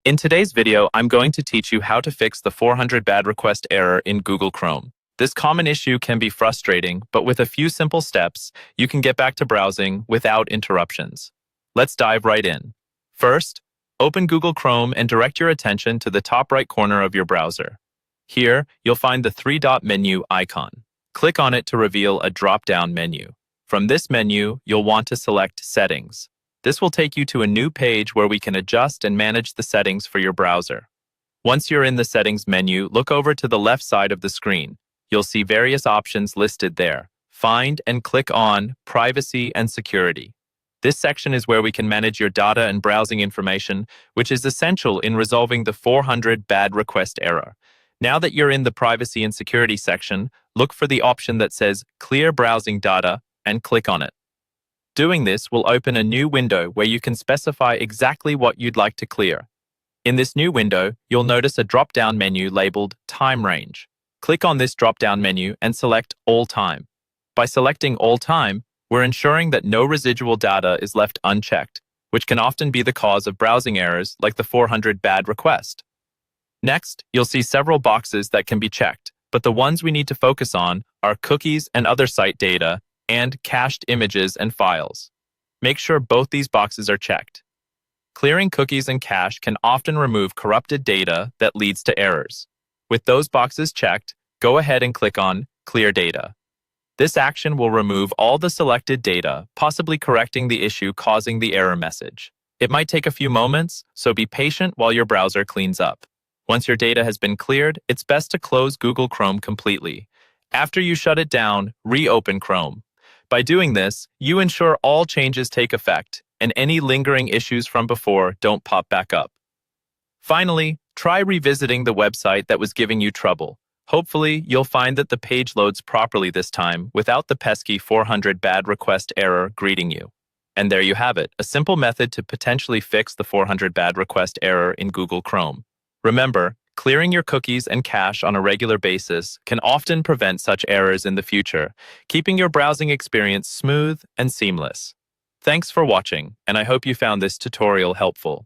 In today's video, I'm going to teach you how to fix the 400 bad request error in Google Chrome. This common issue can be frustrating, but with a few simple steps, you can get back to browsing without interruptions. Let's dive right in. First, open Google Chrome and direct your attention to the top right corner of your browser. Here, you'll find the three-dot menu icon. Click on it to reveal a drop-down menu. From this menu, you'll want to select Settings. This will take you to a new page where we can adjust and manage the settings for your browser. Once you're in the Settings menu, look over to the left side of the screen. You'll see various options listed there. Find and click on Privacy and Security. This section is where we can manage your data and browsing information, which is essential in resolving the 400 bad request error. Now that you're in the Privacy and Security section, look for the option that says Clear Browsing Data and click on it. Doing this will open a new window where you can specify exactly what you'd like to clear. In this new window, you'll notice a drop-down menu labeled Time Range. Click on this drop-down menu and select All Time. By selecting All Time, we're ensuring that no residual data is left unchecked, which can often be the cause of browsing errors like the 400 bad request. Next, you'll see several boxes that can be checked, but the ones we need to focus on are cookies and other site data and cached images and files. Make sure both these boxes are checked. Clearing cookies and cache can often remove corrupted data that leads to errors. With those boxes checked, go ahead and click on Clear Data. This action will remove all the selected data, possibly correcting the issue causing the error message. It might take a few moments, so be patient while your browser cleans up. Once your data has been cleared, it's best to close Google Chrome completely. After you shut it down, reopen Chrome. By doing this, you ensure all changes take effect and any lingering issues from before don't pop back up. Finally, try revisiting the website that was giving you trouble. Hopefully, you'll find that the page loads properly this time without the pesky 400 bad request error greeting you. And there you have it, a simple method to potentially fix the 400 bad request error in Google Chrome. Remember, clearing your cookies and cache on a regular basis can often prevent such errors in the future, keeping your browsing experience smooth and seamless. Thanks for watching, and I hope you found this tutorial helpful.